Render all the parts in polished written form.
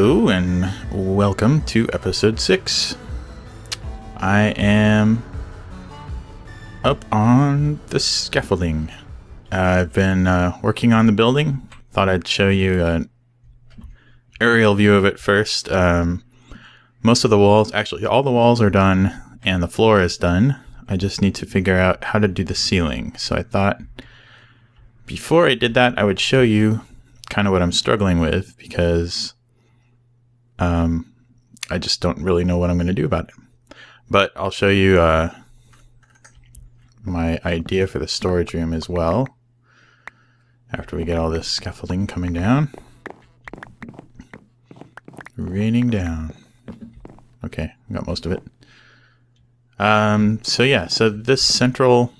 Hello and welcome to episode 6. I am up on the scaffolding. I've been working on the building. Thought I'd show you an aerial view of it first. Most of the walls, actually all the walls are done and the floor is done. I just need to figure out how to do the ceiling. So I thought before I did that I would show you kind of what I'm struggling with, because I just don't really know what I'm going to do about it. But I'll show you my idea for the storage room as well, after we get all this scaffolding coming down. Raining down. Okay, got most of it. So this central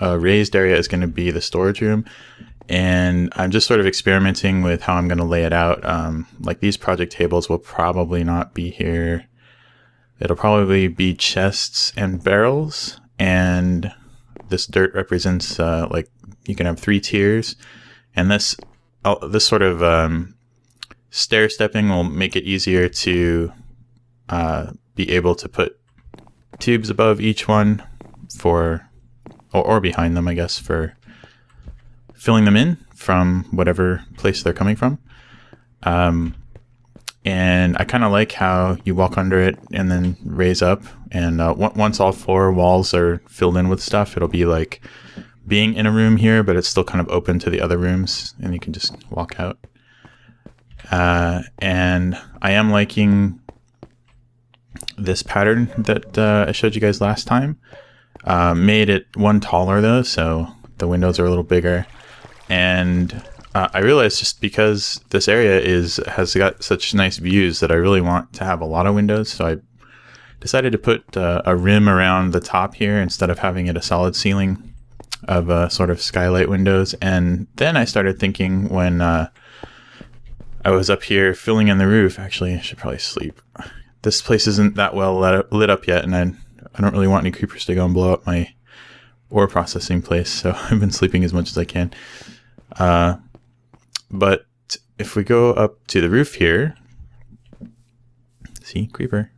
raised area is going to be the storage room. And I'm just sort of experimenting with how I'm going to lay it out. Like these project tables will probably not be here. It'll probably be chests and barrels. And this dirt represents, like you can have 3 tiers. And this sort of stair stepping will make it easier to be able to put tubes above each one for, or behind them, I guess, for filling them in from whatever place they're coming from. And I kind of like how you walk under it and then raise up. And once all 4 walls are filled in with stuff, it'll be like being in a room here, but it's still kind of open to the other rooms and you can just walk out. And I am liking this pattern that I showed you guys last time. Made it one taller though, so the windows are a little bigger. And I realized just because this area has got such nice views that I really want to have a lot of windows, so I decided to put a rim around the top here instead of having it a solid ceiling of sort of skylight windows. And then I started thinking when I was up here filling in the roof, actually I should probably sleep. This place isn't that well lit up yet, and I don't really want any creepers to go and blow up my ore processing place, so I've been sleeping as much as I can. But if we go up to the roof here, see, creeper.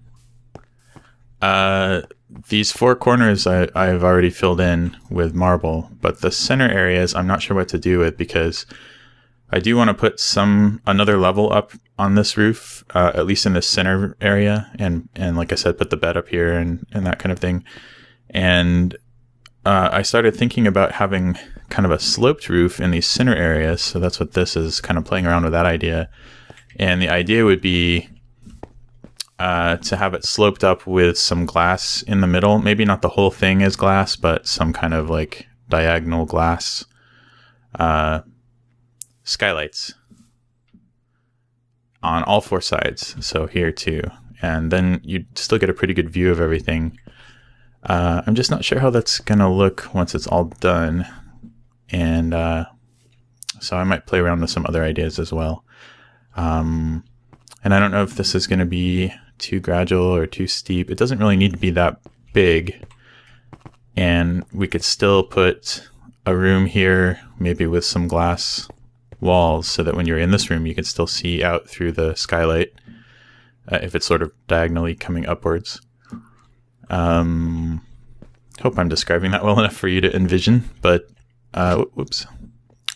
These 4 corners I've already filled in with marble, but the center areas I'm not sure what to do with, because I do want to put another level up on this roof, at least in the center area, and like I said, put the bed up here and that kind of thing. And I started thinking about having kind of a sloped roof in these center areas, so that's what this is, kind of playing around with that idea. And the idea would be to have it sloped up with some glass in the middle. Maybe not the whole thing is glass, but some kind of like diagonal glass skylights on all 4 sides, so here too. And then you'd still get a pretty good view of everything. I'm just not sure how that's gonna look once it's all done, and so I might play around with some other ideas as well. And I don't know if this is gonna be too gradual or too steep. It doesn't really need to be that big, and we could still put a room here, maybe with some glass walls, so that when you're in this room you can still see out through the skylight if it's sort of diagonally coming upwards. Hope I'm describing that well enough for you to envision, but whoops.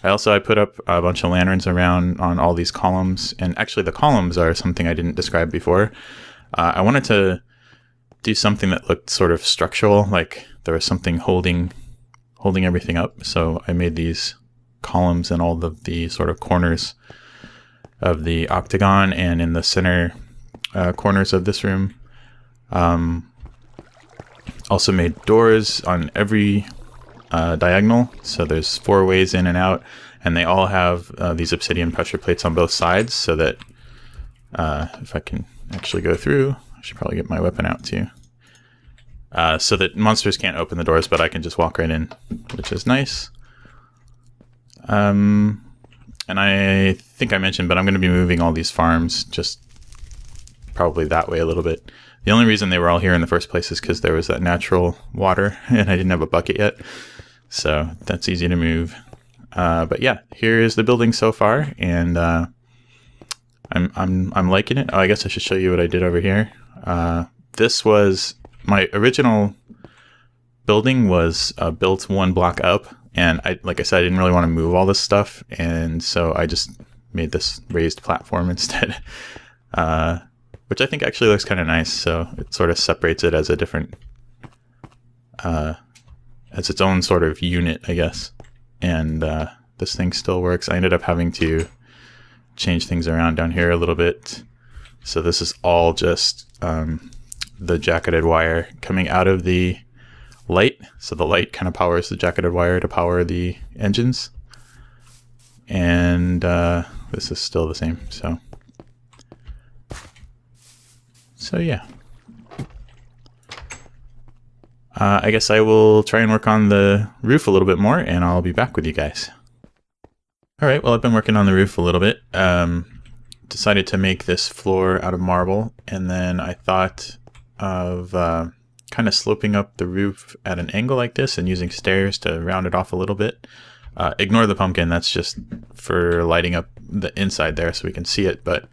I put up a bunch of lanterns around on all these columns, and actually the columns are something I didn't describe before. I wanted to do something that looked sort of structural, like there was something holding everything up, so I made these columns in all of the sort of corners of the octagon and in the center corners of this room. Also made doors on every diagonal, so there's 4 ways in and out, and they all have these obsidian pressure plates on both sides, so that if I can actually go through, I should probably get my weapon out too, so that monsters can't open the doors, but I can just walk right in, which is nice. And I think I mentioned, but I'm going to be moving all these farms just probably that way a little bit. The only reason they were all here in the first place is because there was that natural water and I didn't have a bucket yet. So that's easy to move. But yeah, here is the building so far. And I'm liking it. Oh, I guess I should show you what I did over here. This was my original building was built one block up, and like I said, I didn't really want to move all this stuff, and so I just made this raised platform instead, which I think actually looks kind of nice. So it sort of separates it as a different, as its own sort of unit, I guess. And this thing still works. I ended up having to change things around down here a little bit. So this is all just the jacketed wire coming out of the light. So the light kind of powers the jacketed wire to power the engines. And this is still the same. So yeah. I guess I will try and work on the roof a little bit more, and I'll be back with you guys. All right, well, I've been working on the roof a little bit. Decided to make this floor out of marble, and then I thought of kind of sloping up the roof at an angle like this and using stairs to round it off a little bit. Ignore the pumpkin, that's just for lighting up the inside there so we can see it. But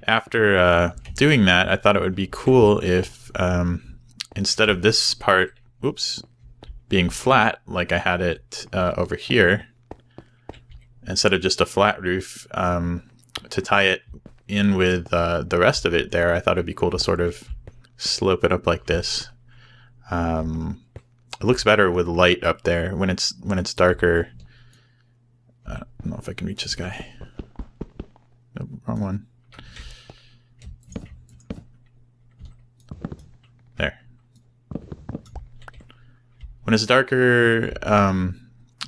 after doing that, I thought it would be cool if instead of this part, being flat like I had it over here, instead of just a flat roof, to tie it in with the rest of it there, I thought it'd be cool to sort of slope it up like this. It looks better with light up there. When it's darker, I don't know if I can reach this guy. Nope, wrong one. There. When it's darker,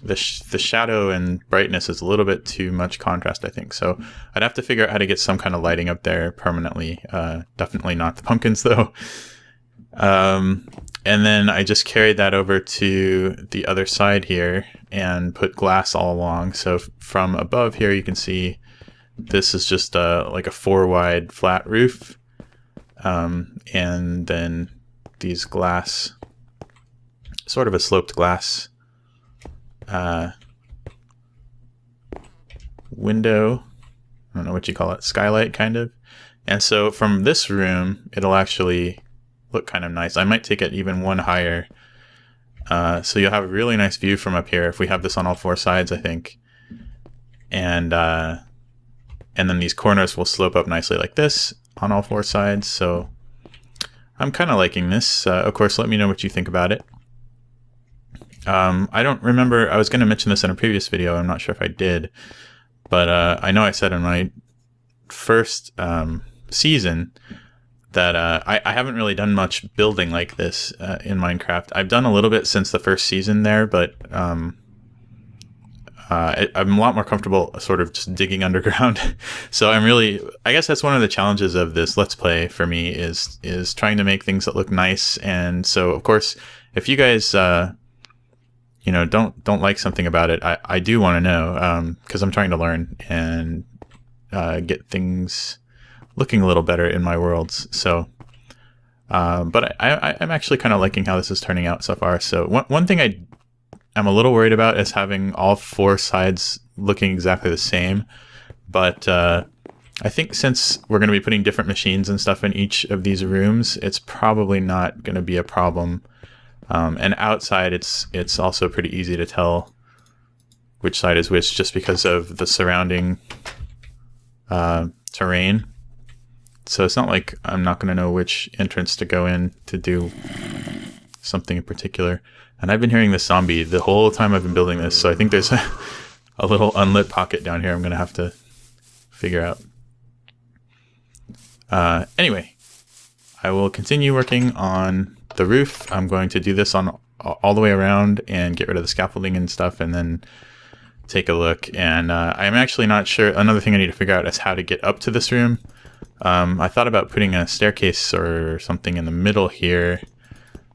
the shadow and brightness is a little bit too much contrast, I think. So I'd have to figure out how to get some kind of lighting up there permanently. Definitely not the pumpkins though. And then I just carried that over to the other side here and put glass all along. So from above here, you can see this is just like a 4-wide flat roof. And then these glass, sort of a sloped glass window. I don't know what you call it, skylight kind of. And so from this room, it'll actually look kind of nice. I might take it even one higher. So you'll have a really nice view from up here if we have this on all 4 sides, I think. And then these corners will slope up nicely like this on all 4 sides. So I'm kind of liking this. Of course, let me know what you think about it. I don't remember, I was going to mention this in a previous video, I'm not sure if I did, but I know I said in my first season that I haven't really done much building like this in Minecraft. I've done a little bit since the first season there, but I'm a lot more comfortable sort of just digging underground. So I guess that's one of the challenges of this Let's Play for me is trying to make things that look nice. And so, of course, if you guys don't like something about it, I do want to know, because I'm trying to learn and get things looking a little better in my worlds. So, but I'm actually kind of liking how this is turning out so far. So one thing I'm a little worried about is having all 4 sides looking exactly the same. But I think since we're going to be putting different machines and stuff in each of these rooms, it's probably not going to be a problem. And outside, it's also pretty easy to tell which side is which just because of the surrounding terrain. So it's not like I'm not going to know which entrance to go in to do something in particular. And I've been hearing this zombie the whole time I've been building this, so I think there's a little unlit pocket down here I'm going to have to figure out. Anyway, I will continue working on the roof. I'm going to do this on all the way around and get rid of the scaffolding and stuff, and then take a look. And I'm actually not sure. Another thing I need to figure out is how to get up to this room. I thought about putting a staircase or something in the middle here,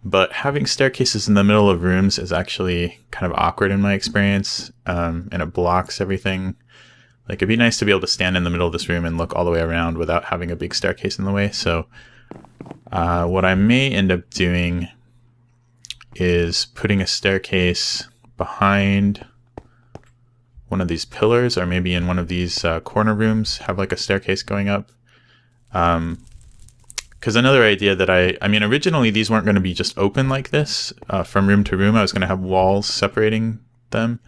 but having staircases in the middle of rooms is actually kind of awkward in my experience, and it blocks everything. Like, it'd be nice to be able to stand in the middle of this room and look all the way around without having a big staircase in the way. So what I may end up doing is putting a staircase behind one of these pillars, or maybe in one of these corner rooms, have like a staircase going up. Because another idea that I mean, originally these weren't going to be just open like this from room to room. I was going to have walls separating them.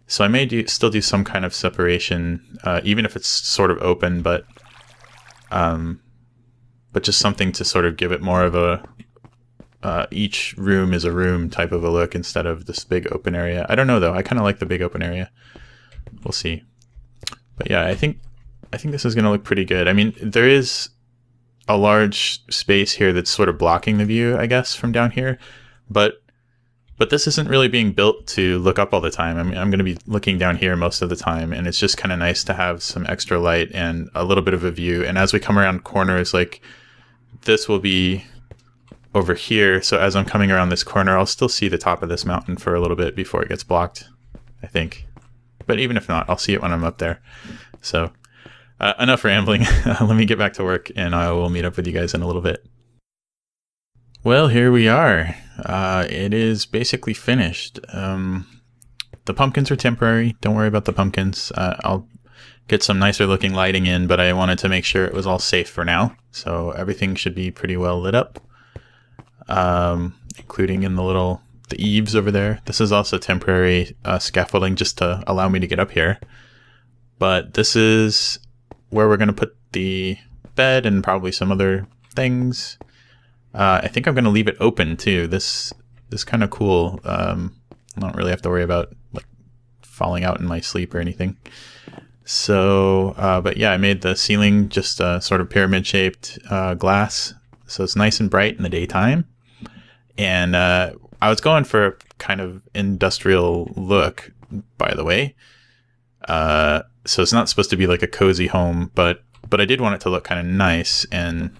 So I may still do some kind of separation, even if it's sort of open, but just something to sort of give it more of a each room is a room type of a look instead of this big open area. I don't know though. I kind of like the big open area. We'll see. But yeah, I think this is going to look pretty good. I mean, there is a large space here that's sort of blocking the view, I guess, from down here, but this isn't really being built to look up all the time. I mean, I'm going to be looking down here most of the time, and it's just kind of nice to have some extra light and a little bit of a view. And as we come around corners, like this will be over here, so as I'm coming around this corner, I'll still see the top of this mountain for a little bit before it gets blocked, I think. But even if not, I'll see it when I'm up there. So enough rambling. Let me get back to work, and I will meet up with you guys in a little bit. Well, here we are. It is basically finished. The pumpkins are temporary. Don't worry about the pumpkins. I'll get some nicer looking lighting in, but I wanted to make sure it was all safe for now. So everything should be pretty well lit up, including in the eaves over there. This is also temporary scaffolding just to allow me to get up here. But this is where we're going to put the bed and probably some other things. I think I'm going to leave it open too. This is kind of cool. I don't really have to worry about like falling out in my sleep or anything. So, but yeah, I made the ceiling just sort of pyramid shaped glass. So it's nice and bright in the daytime. And I was going for a kind of industrial look, by the way. So it's not supposed to be like a cozy home, but I did want it to look kind of nice. And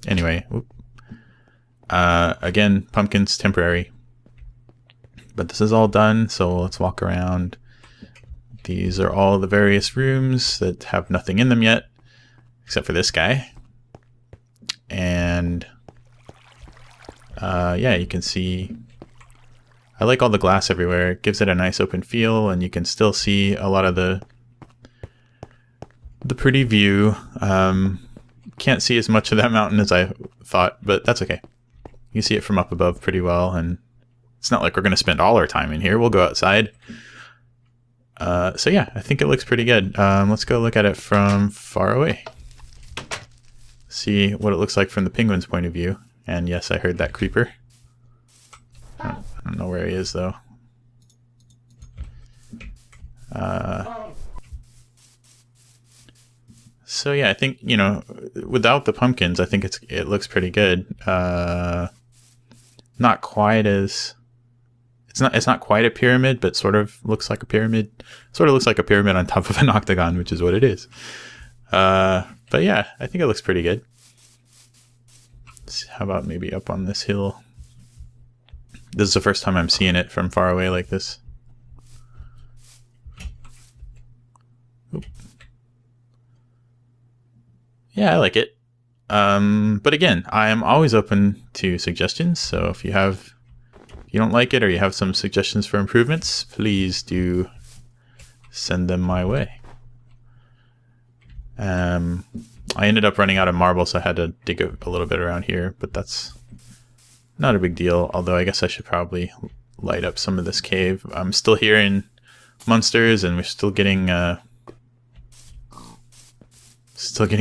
anyway, again, pumpkins temporary, but this is all done. So let's walk around. These are all the various rooms that have nothing in them yet, except for this guy. And yeah, you can see I like all the glass everywhere. It gives it a nice open feel, and you can still see a lot of the pretty view. Can't see as much of that mountain as I thought, but that's okay. You see it from up above pretty well, and it's not like we're going to spend all our time in here. We'll go outside. So yeah, I think it looks pretty good. Let's go look at it from far away. See what it looks like from the penguin's point of view. And yes, I heard that creeper. I don't know where he is though. So yeah, I think, you know, without the pumpkins, I think it looks pretty good. Not quite as it's not quite a pyramid, but sort of looks like a pyramid. Sort of looks like a pyramid on top of an octagon, which is what it is. But yeah, I think it looks pretty good. How about maybe up on this hill? This is the first time I'm seeing it from far away like this. Oop. Yeah, I like it. But again, I am always open to suggestions. So if you don't like it or you have some suggestions for improvements, please do send them my way. I ended up running out of marble, so I had to dig a little bit around here, but that's not a big deal. Although I guess I should probably light up some of this cave. I'm still hearing monsters, and we're still getting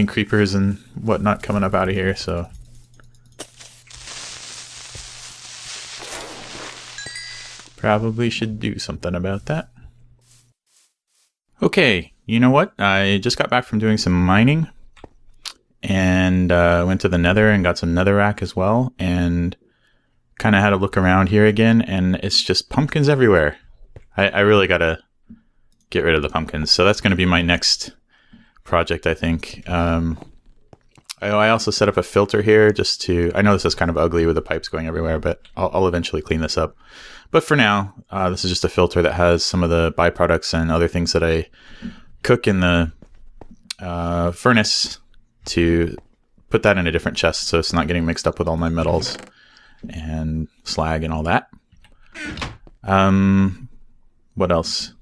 creepers and whatnot coming up out of here. So probably should do something about that. Okay, you know what? I just got back from doing some mining, and went to the nether and got some netherrack as well, and kind of had a look around here again, and it's just pumpkins everywhere. I really gotta get rid of the pumpkins, so that's going to be my next project, I think. I also set up a filter here just to, I know this is kind of ugly with the pipes going everywhere, but I'll eventually clean this up. But for now, this is just a filter that has some of the byproducts and other things that I cook in the furnace to put that in a different chest so it's not getting mixed up with all my metals and slag and all that. What else?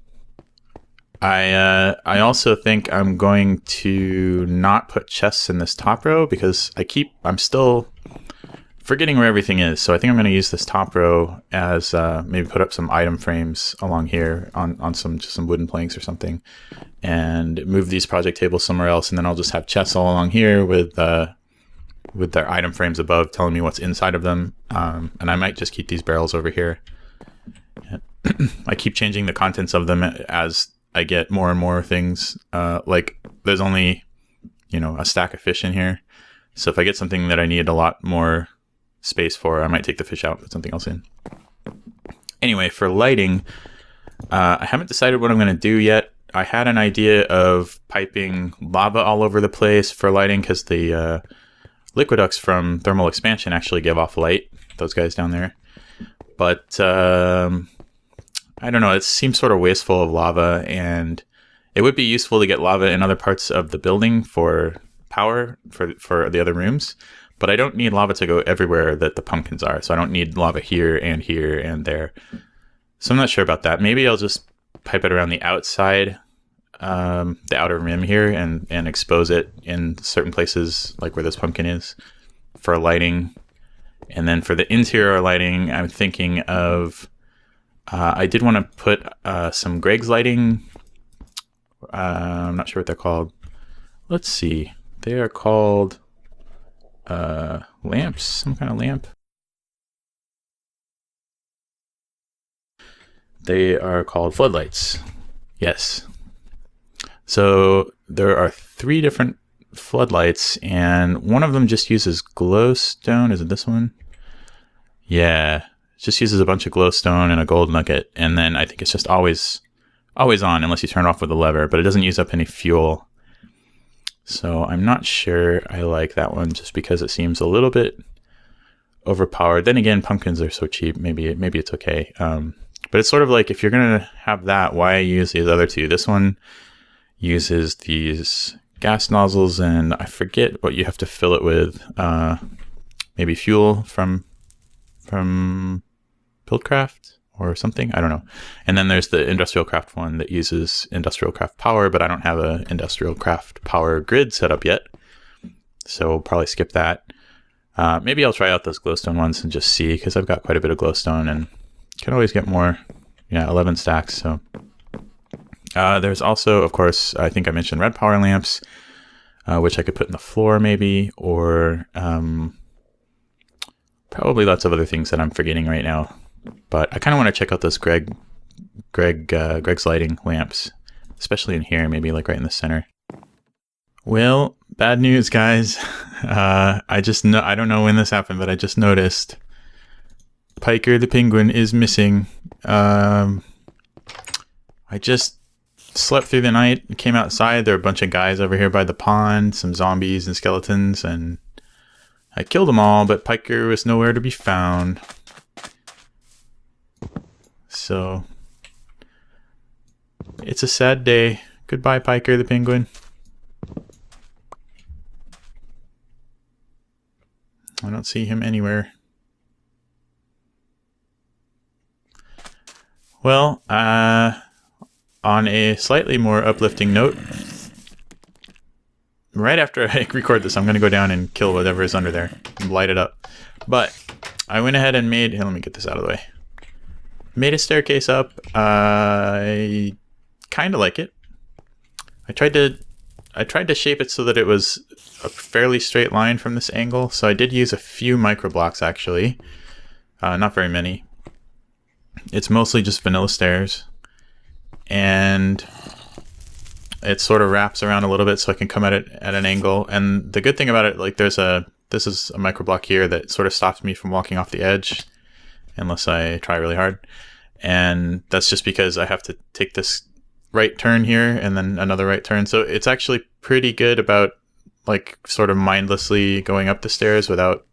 I also think I'm going to not put chests in this top row because I'm still forgetting where everything is. So I think I'm going to use this top row as maybe put up some item frames along here on just some wooden planks or something, and move these project tables somewhere else. And then I'll just have chests all along here with their item frames above telling me what's inside of them. And I might just keep these barrels over here. I keep changing the contents of them as I get more and more things. Like there's only, a stack of fish in here. So if I get something that I need a lot more space for, I might take the fish out and put something else in. Anyway, for lighting, I haven't decided what I'm going to do yet. I had an idea of piping lava all over the place for lighting because the liquiducts from thermal expansion actually give off light, those guys down there. But I don't know, it seems sort of wasteful of lava, and it would be useful to get lava in other parts of the building for power for the other rooms. But I don't need lava to go everywhere that the pumpkins are. So I don't need lava here and there. So I'm not sure about that. Maybe I'll just pipe it around the outside, the outer rim here, and expose it in certain places, like where this pumpkin is, for lighting. And then for the interior lighting, I'm thinking of, I did want to put some Greg's lighting. I'm not sure what they're called. Let's see. They are called lamps, some kind of lamp. They are called floodlights. Yes. So there are 3 different floodlights, and one of them just uses glowstone. Is it this one? Yeah. It just uses a bunch of glowstone and a gold nugget, and then I think it's just always on unless you turn it off with a lever, but it doesn't use up any fuel. So I'm not sure I like that one just because it seems a little bit overpowered. Then again, pumpkins are so cheap. Maybe it's okay. But it's sort of like, if you're going to have that, why use these other 2? This one uses these gas nozzles, and I forget what you have to fill it with. Maybe fuel from BuildCraft or something. I don't know. And then there's the IndustrialCraft one that uses IndustrialCraft power, but I don't have a IndustrialCraft power grid set up yet. So we'll probably skip that. Maybe I'll try out those glowstone ones and just see, because I've got quite a bit of glowstone and can always get more. Yeah, 11 stacks. So there's also, of course, I think I mentioned RedPower lamps, which I could put in the floor maybe, or probably lots of other things that I'm forgetting right now. But I kind of want to check out those Greg's lighting lamps, especially in here, maybe like right in the center. Well, bad news, guys. I don't know when this happened, but I just noticed Piker the penguin is missing. I just slept through the night, came outside. There were a bunch of guys over here by the pond, some zombies and skeletons, and I killed them all, but Piker was nowhere to be found. So it's a sad day. Goodbye, Piker the penguin. I don't see him anywhere. Well, on a slightly more uplifting note, right after I record this, I'm going to go down and kill whatever is under there and light it up. But I went ahead and made, let me get this out of the way. Made a staircase up. I kind of like it. I tried to shape it so that it was a fairly straight line from this angle. So I did use a few micro blocks actually, not very many. It's mostly just vanilla stairs, and it sort of wraps around a little bit so I can come at it at an angle. And the good thing about it, like this is a micro block here that sort of stops me from walking off the edge unless I try really hard. And that's just because I have to take this right turn here and then another right turn. So it's actually pretty good about like sort of mindlessly going up the stairs without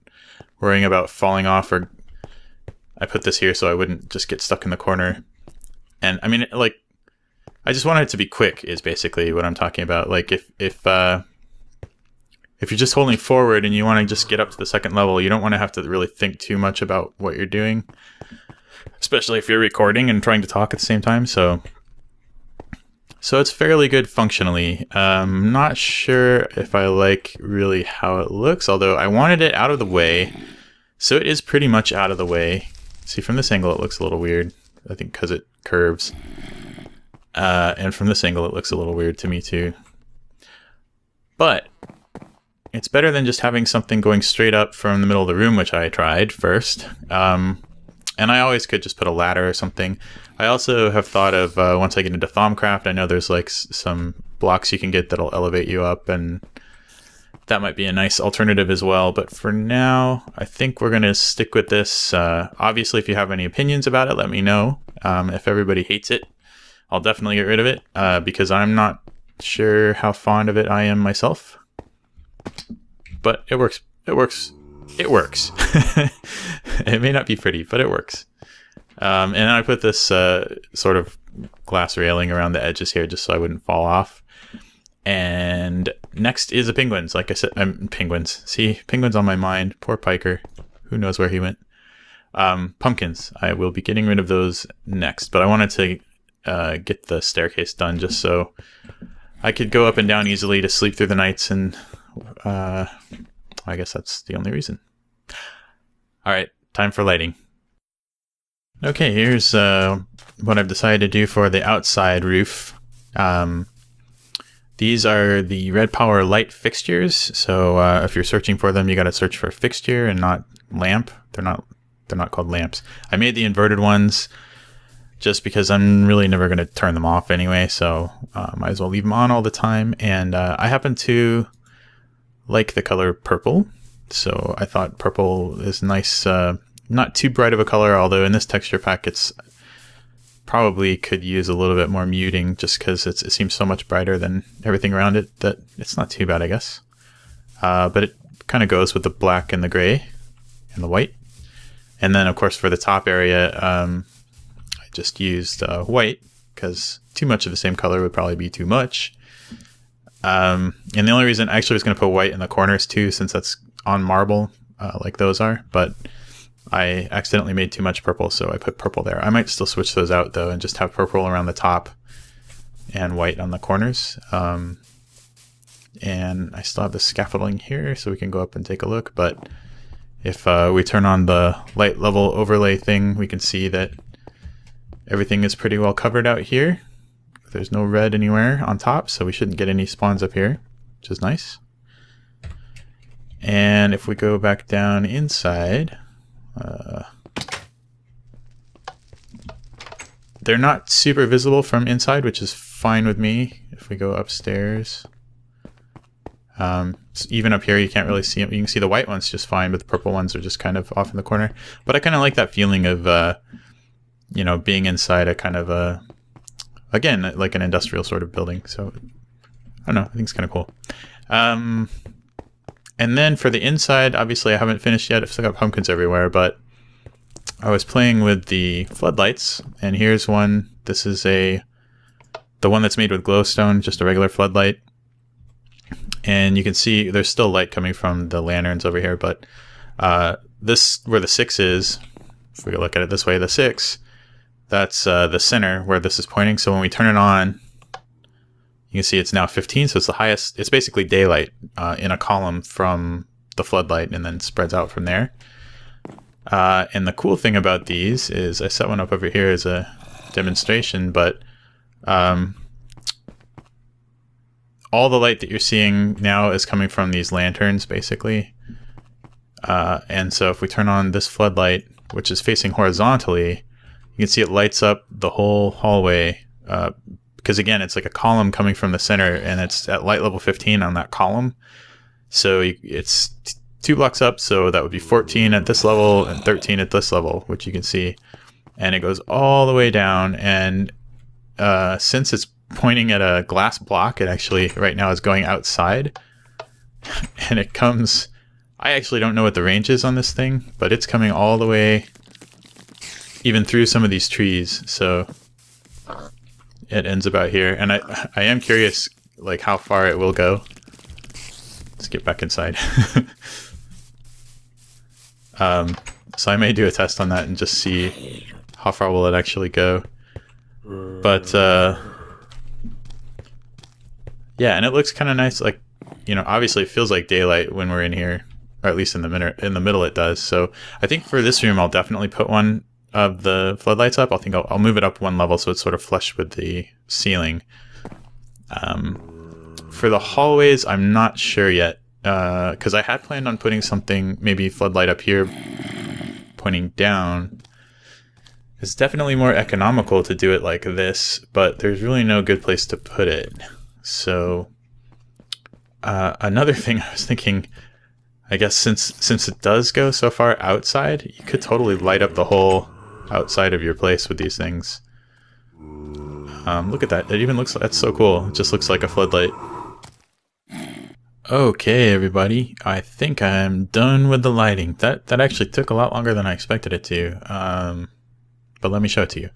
worrying about falling off. Or I put this here so I wouldn't just get stuck in the corner. And I mean, like, I just want it to be quick is basically what I'm talking about. Like if you're just holding forward and you want to just get up to the second level, you don't want to have to really think too much about what you're doing, especially if you're recording and trying to talk at the same time. So So it's fairly good functionally. Not sure if I like really how it looks, although I wanted it out of the way. So it is pretty much out of the way. See, from this angle it looks a little weird, I think because it curves. And from this angle it looks a little weird to me too. But it's better than just having something going straight up from the middle of the room, which I tried first. And I always could just put a ladder or something. I also have thought of, once I get into Thaumcraft, I know there's like some blocks you can get that'll elevate you up, and that might be a nice alternative as well. But for now, I think we're going to stick with this. Obviously, if you have any opinions about it, let me know. If everybody hates it, I'll definitely get rid of it, because I'm not sure how fond of it I am myself. But it works. It works. It works. It may not be pretty, but it works. And I put this sort of glass railing around the edges here just so I wouldn't fall off. And next is the penguins. Like I said, penguins. See, penguins on my mind. Poor Piker. Who knows where he went? Pumpkins. I will be getting rid of those next, but I wanted to get the staircase done just so I could go up and down easily to sleep through the nights, and I guess that's the only reason. All right, time for lighting. Okay, here's what I've decided to do for the outside roof. These are the RedPower light fixtures. So if you're searching for them, you got to search for fixture and not lamp. They're not called lamps. I made the inverted ones just because I'm really never going to turn them off anyway. So might as well leave them on all the time. And I happen to like the color purple. So I thought purple is nice. Not too bright of a color, although in this texture pack it's probably could use a little bit more muting just because it seems so much brighter than everything around it that it's not too bad, I guess. But it kind of goes with the black and the gray and the white. And then of course for the top area, I just used white because too much of the same color would probably be too much. And the only reason I actually was going to put white in the corners too, since that's on marble like those are, but I accidentally made too much purple, so I put purple there. I might still switch those out though and just have purple around the top and white on the corners. And I still have the scaffolding here so we can go up and take a look, but if we turn on the light level overlay thing, we can see that everything is pretty well covered out here. There's no red anywhere on top, so we shouldn't get any spawns up here, which is nice. And if we go back down inside, they're not super visible from inside, which is fine with me. If we go upstairs, so even up here you can't really see them. You can see the white ones just fine, but the purple ones are just kind of off in the corner. But I kind of like that feeling of you know, being inside a kind of a, again, like an industrial sort of building. So I don't know, I think it's kind of cool. And then for the inside, obviously I haven't finished yet. I've still got pumpkins everywhere, but I was playing with the floodlights, and here's one. This is the one that's made with glowstone, just a regular floodlight. And you can see there's still light coming from the lanterns over here, but this, where the 6 is, if we look at it this way, the 6, that's the center where this is pointing. So when we turn it on, you can see it's now 15, so it's the highest. It's basically daylight in a column from the floodlight and then spreads out from there. And the cool thing about these is I set one up over here as a demonstration, but all the light that you're seeing now is coming from these lanterns, basically. And so if we turn on this floodlight, which is facing horizontally, you can see it lights up the whole hallway. Because again, it's like a column coming from the center, and it's at light level 15 on that column. So it's 2 blocks up, so that would be 14 at this level and 13 at this level, which you can see. And it goes all the way down, and since it's pointing at a glass block, it actually right now is going outside. And it comes, I actually don't know what the range is on this thing, but it's coming all the way even through some of these trees. So it ends about here, and I am curious like how far it will go. Let's get back inside. So I may do a test on that and just see how far will it actually go. But Yeah, and it looks kind of nice. Like, you know, obviously it feels like daylight when we're in here, or at least in the middle it does. So I think for this room, I'll definitely put one of the floodlights up. I'll move it up one level so it's sort of flush with the ceiling. For the hallways, I'm not sure yet, because I had planned on putting something, maybe floodlight up here pointing down. It's definitely more economical to do it like this, but there's really no good place to put it. So another thing I was thinking, I guess since it does go so far outside, you could totally light up the whole outside of your place with these things. Look at that. It even looks, that's so cool. It just looks like a floodlight. Okay, everybody. I think I'm done with the lighting. That actually took a lot longer than I expected it to. But let me show it to you.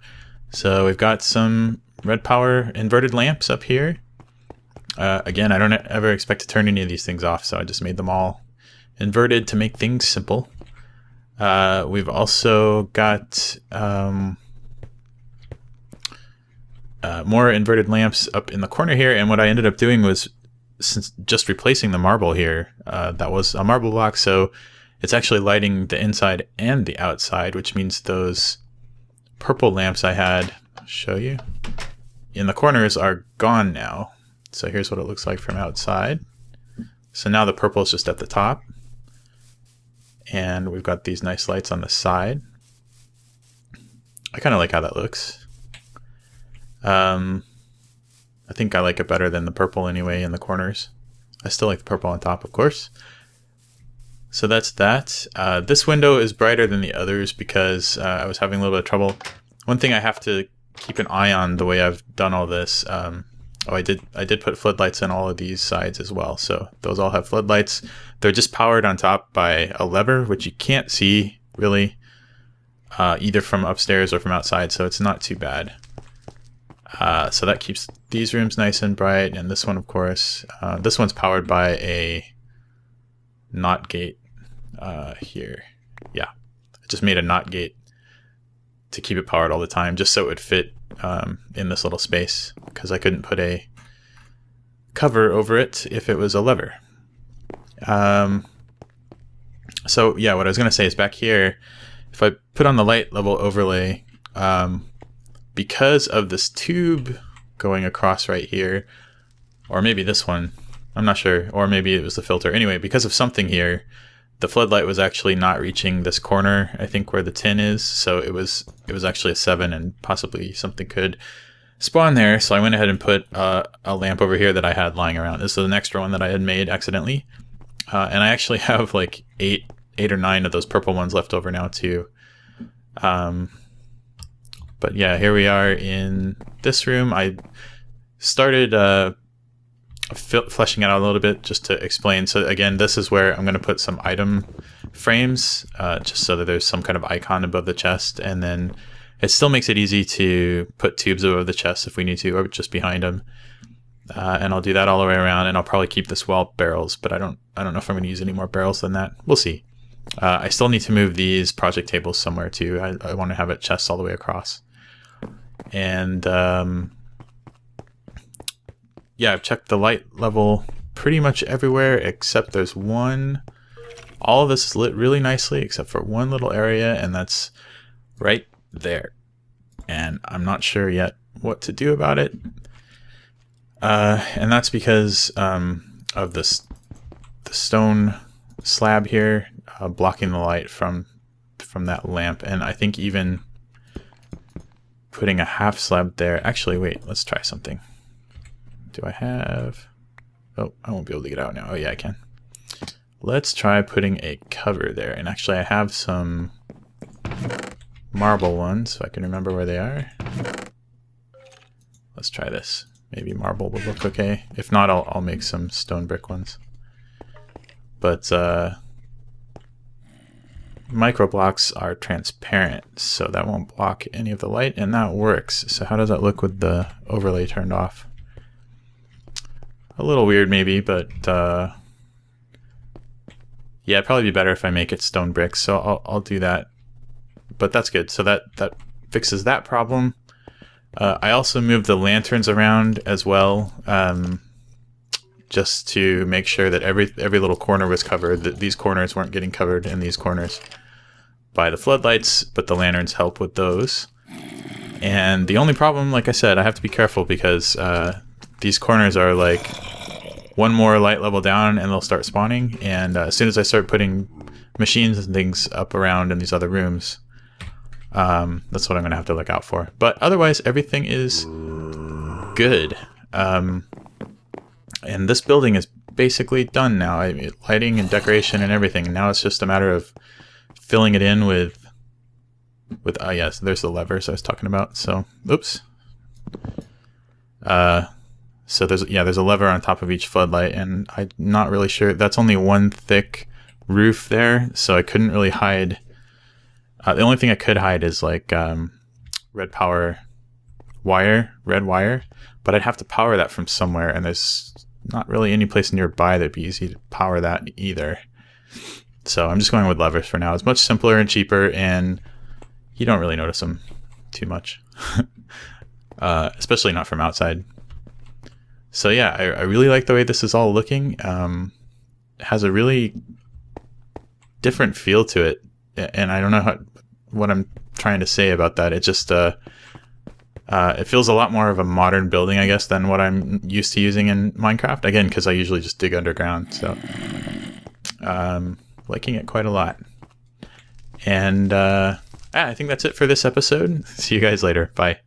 So we've got some RedPower inverted lamps up here. Again, I don't ever expect to turn any of these things off, so I just made them all inverted to make things simple. We've also got more inverted lamps up in the corner here, and what I ended up doing was just replacing the marble here. That was a marble block, so it's actually lighting the inside and the outside, which means those purple lamps I had, I'll show you, in the corners are gone now. So here's what it looks like from outside. So now the purple is just at the top. And we've got these nice lights on the side. I kind of like how that looks. I think I like it better than the purple anyway in the corners. I still like the purple on top, of course. So that's that. This window is brighter than the others because I was having a little bit of trouble. One thing I have to keep an eye on the way I've done all this. I did put floodlights in all of these sides as well. So those all have floodlights. They're just powered on top by a lever, which you can't see really, either from upstairs or from outside. So it's not too bad. So that keeps these rooms nice and bright. And this one, of course, this one's powered by a NOT gate here. Yeah, I just made a NOT gate to keep it powered all the time, just so it would fit in this little space, because I couldn't put a cover over it if it was a lever. So yeah, what I was going to say is back here, if I put on the light level overlay, because of this tube going across right here, or maybe this one, I'm not sure, or maybe it was the filter. Anyway, because of something here, the floodlight was actually not reaching this corner, I think where the tin is, so it was actually a 7, and possibly something could spawn there. So I went ahead and put a lamp over here that I had lying around. This is an extra one that I had made accidentally, and I actually have like 8 or 9 of those purple ones left over now too. But yeah, here we are in this room. I started fleshing it out a little bit just to explain. So again, this is where I'm going to put some item frames, just so that there's some kind of icon above the chest, and then it still makes it easy to put tubes above the chest if we need to, or just behind them. And I'll do that all the way around, and I'll probably keep this wall barrels, but I don't know if I'm going to use any more barrels than that. We'll see. I still need to move these project tables somewhere too. I want to have it chests all the way across. And yeah, I've checked the light level pretty much everywhere except there's one. All of this is lit really nicely except for one little area, and that's right there. And I'm not sure yet what to do about it. And that's because of the stone slab here blocking the light from that lamp. And I think even putting a half slab there. Actually, wait, let's try something. Do I have... Oh, I won't be able to get out now. Oh yeah, I can. Let's try putting a cover there. And actually I have some marble ones, so I can remember where they are. Let's try this. Maybe marble will look okay. If not, I'll make some stone brick ones. But micro blocks are transparent, so that won't block any of the light, and that works. So how does that look with the overlay turned off? A little weird maybe, but yeah, it'd probably be better if I make it stone bricks, so I'll do that. But that's good. So that fixes that problem. I also moved the lanterns around as well. just to make sure that every little corner was covered, that these corners weren't getting covered in these corners by the floodlights, but the lanterns help with those. And the only problem, like I said, I have to be careful because these corners are like one more light level down and they'll start spawning. And as soon as I start putting machines and things up around in these other rooms, that's what I'm going to have to look out for. But otherwise, everything is good. And this building is basically done now. I mean, lighting and decoration and everything. Now it's just a matter of filling it in with yes, there's the levers I was talking about. So, oops. So there's a lever on top of each floodlight, and I'm not really sure. That's only one thick roof there, so I couldn't really hide. The only thing I could hide is like RedPower wire, red wire, but I'd have to power that from somewhere, and there's not really any place nearby that'd be easy to power that either. So I'm just going with levers for now. It's much simpler and cheaper, and you don't really notice them too much, especially not from outside. So yeah, I really like the way this is all looking. It has a really different feel to it, and I don't know what I'm trying to say about that. It just it feels a lot more of a modern building, I guess, than what I'm used to using in Minecraft. Again, because I usually just dig underground. So liking it quite a lot. And I think that's it for this episode. See you guys later. Bye.